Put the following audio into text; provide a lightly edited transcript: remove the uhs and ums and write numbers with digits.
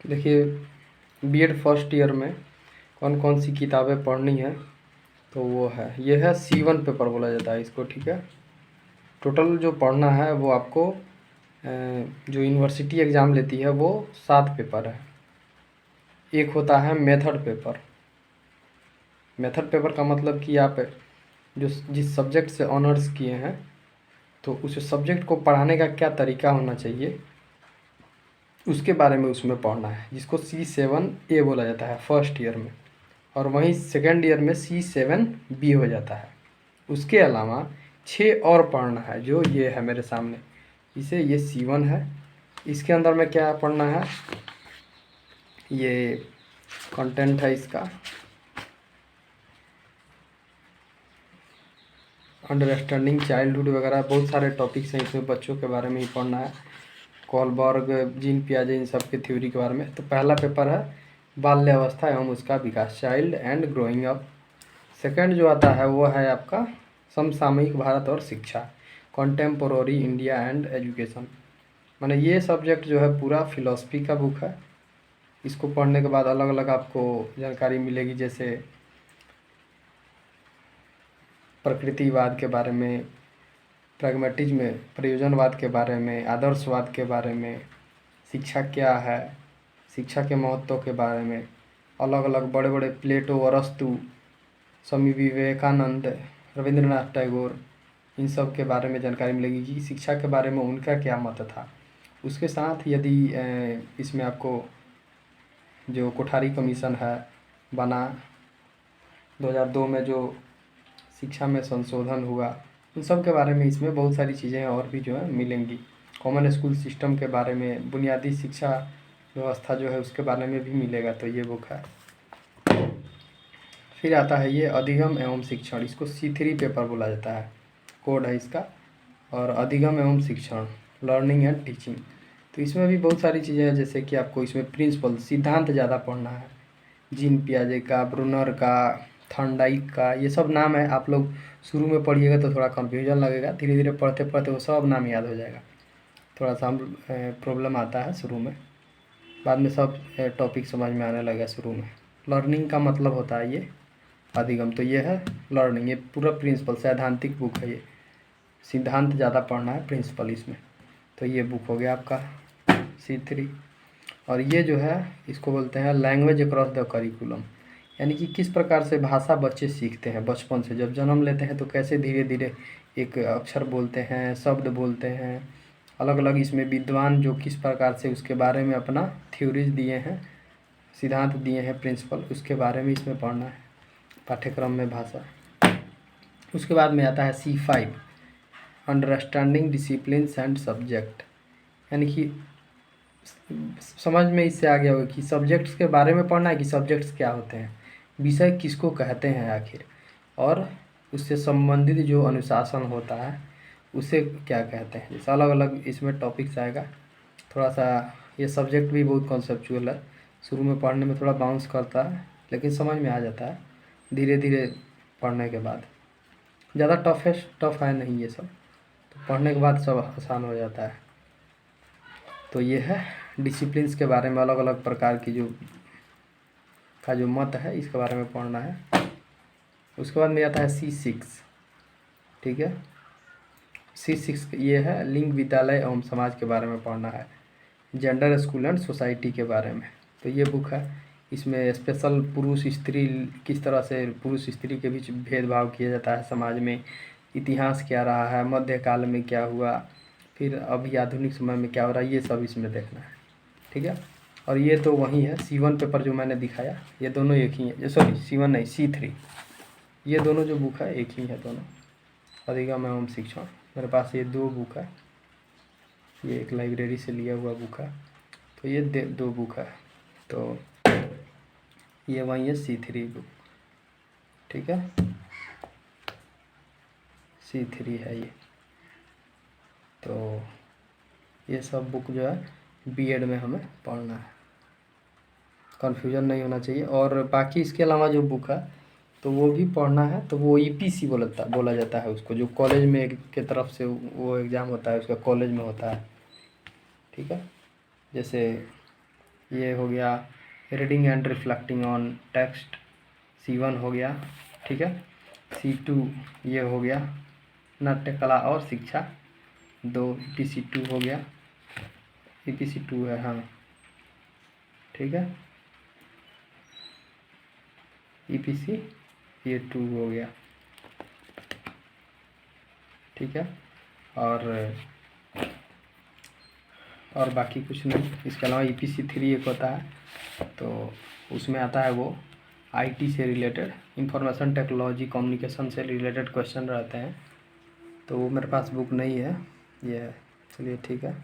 देखिए, BEd first year में कौन कौन सी किताबें पढ़नी है, तो वो है, ये है C1 पेपर बोला जाता है इसको, ठीक है। टोटल जो पढ़ना है वो आपको जो यूनिवर्सिटी एग्ज़ाम लेती है वो 7 पेपर है। एक होता है मेथड पेपर। मेथड पेपर का मतलब कि आप जो जिस सब्जेक्ट से ऑनर्स किए हैं तो उस सब्जेक्ट को पढ़ाने का क्या तरीका होना चाहिए उसके बारे में उसमें पढ़ना है, जिसको C7A बोला जाता है फर्स्ट ईयर में, और वहीं सेकेंड ईयर में C7B हो जाता है। उसके अलावा 6 और पढ़ना है, जो ये है मेरे सामने, इसे ये C1 है। इसके अंदर में क्या पढ़ना है, ये कंटेंट है इसका, अंडरस्टैंडिंग चाइल्डहुड वगैरह बहुत सारे टॉपिक्स हैं इसमें, बच्चों के बारे में ही पढ़ना है, कोलबर्ग, जीन पियाजे, इन सब के थ्योरी के बारे में। तो पहला पेपर है बाल्यावस्था एवं उसका विकास, child and growing up. Second जो आता है वो है आपका समसामयिक भारत और शिक्षा, कॉन्टेम्पोररी इंडिया एंड एजुकेशन। माने ये सब्जेक्ट जो है पूरा फिलॉसफी का बुक है। इसको पढ़ने के बाद अलग अलग आपको जानकारी मिलेगी, जैसे प्रकृतिवाद के बारे में, प्रैग्मेटिज्म प्रयोजनवाद के बारे में, आदर्शवाद के बारे में, शिक्षा क्या है, शिक्षा के महत्व के बारे में, अलग अलग बड़े बड़े प्लेटो, अरस्तु, स्वामी विवेकानंद, रविंद्रनाथ टैगोर, इन सब के बारे में जानकारी मिलेगी कि शिक्षा के बारे में उनका क्या मत था। उसके साथ यदि इसमें आपको जो कोठारी कमीशन है बना 2002 में, जो शिक्षा में संशोधन हुआ, उन सब के बारे में इसमें बहुत सारी चीज़ें और भी जो है मिलेंगी। कॉमन स्कूल सिस्टम के बारे में, बुनियादी शिक्षा व्यवस्था जो है उसके बारे में भी मिलेगा, तो ये बुक है। फिर आता है ये अधिगम एवं शिक्षण, इसको C3 पेपर बोला जाता है, कोड है इसका। और अधिगम एवं शिक्षण, लर्निंग एंड टीचिंग, तो इसमें भी बहुत सारी चीज़ें हैं, जैसे कि आपको इसमें प्रिंसिपल, सिद्धांत ज़्यादा पढ़ना है, जीन पियाजे का, ब्रूनर का, थॉर्नडाइक का, ये सब नाम है। आप लोग शुरू में पढ़िएगा तो थोड़ा कन्फ्यूजन लगेगा, धीरे धीरे पढ़ते पढ़ते वो सब नाम याद हो जाएगा। थोड़ा सा प्रॉब्लम आता है शुरू में, बाद में सब टॉपिक समझ में आने लगेगा शुरू में। लर्निंग का मतलब होता है ये अधिगम, तो ये है लर्निंग, ये पूरा प्रिंसिपल सैद्धांतिक बुक है ये, सिद्धांत ज़्यादा पढ़ना है, प्रिंसिपल इसमें। तो ये बुक हो गया आपका C3। और ये जो है इसको बोलते हैं लैंग्वेज अक्रॉस द करिकुलम, यानी कि किस प्रकार से भाषा बच्चे सीखते हैं बचपन से, जब जन्म लेते हैं तो कैसे धीरे धीरे एक अक्षर बोलते हैं, शब्द बोलते हैं, अलग अलग इसमें विद्वान जो किस प्रकार से उसके बारे में अपना थ्योरीज दिए हैं, सिद्धांत दिए हैं, प्रिंसिपल, उसके बारे में इसमें पढ़ना है पाठ्यक्रम में भाषा। उसके बाद में आता है C5, understanding discipline and subject, यानी कि समझ में इससे आ गया होगा कि सब्जेक्ट्स के बारे में पढ़ना है कि सब्जेक्ट्स क्या होते हैं, विषय किसको कहते हैं आखिर, और उससे संबंधित जो अनुशासन होता है उसे क्या कहते हैं। जैसे अलग अलग इसमें टॉपिक्स आएगा। थोड़ा सा ये सब्जेक्ट भी बहुत कॉन्सेप्चुअल है, शुरू में पढ़ने में थोड़ा बाउंस करता है, लेकिन समझ में आ जाता है धीरे धीरे पढ़ने के बाद। ज़्यादा टफ है नहीं ये सब, तो पढ़ने के बाद सब आसान हो जाता है। तो ये है डिसिप्लिन्स के बारे में, अलग अलग प्रकार की जो मत है इसके बारे में पढ़ना है। उसके बाद में आता है C6, ठीक है। C6 ये है लिंग, विद्यालय एवं समाज के बारे में पढ़ना है, जेंडर, स्कूल एंड सोसाइटी के बारे में। तो ये बुक है, इसमें स्पेशल पुरुष स्त्री, किस तरह से पुरुष स्त्री के बीच भेदभाव किया जाता है समाज में, इतिहास क्या रहा है, मध्यकाल में क्या हुआ, फिर अभी आधुनिक समय में क्या हो रहा है, ये सब इसमें देखना है, ठीक है। और ये तो वही है C1 पेपर जो मैंने दिखाया, ये दोनों एक ही है, सॉरी C1 नहीं C3, ये दोनों जो बुक है एक ही है दोनों, अधिगम एवं शिक्षण। मेरे पास ये 2 बुक है, ये एक लाइब्रेरी से लिया हुआ बुक है, तो ये 2 बुक है, तो ये वही है C3 बुक, ठीक है, C3 है ये। तो ये सब बुक जो है बीएड में हमें पढ़ना है, कन्फ्यूजन नहीं होना चाहिए। और बाकी इसके अलावा जो बुक है तो वो भी पढ़ना है, तो वो EPC बोला जाता है उसको, जो कॉलेज में के तरफ से वो एग्ज़ाम होता है, उसका कॉलेज में होता है, ठीक है। जैसे ये हो गया reading and reflecting on text, C1 हो गया, ठीक है। C2 ये हो गया नाट्य कला और शिक्षा, 2 EPC2 हो गया, EPC2 है, हाँ ठीक है, EPC ये 2 हो गया, ठीक है। और बाकी कुछ नहीं। इसके अलावा EPC3 एक होता है, तो उसमें आता है वो IT से रिलेटेड, इंफॉर्मेशन टेक्नोलॉजी कम्युनिकेशन से रिलेटेड क्वेश्चन रहते हैं, तो वो मेरे पास बुक नहीं है ये, चलिए ठीक है।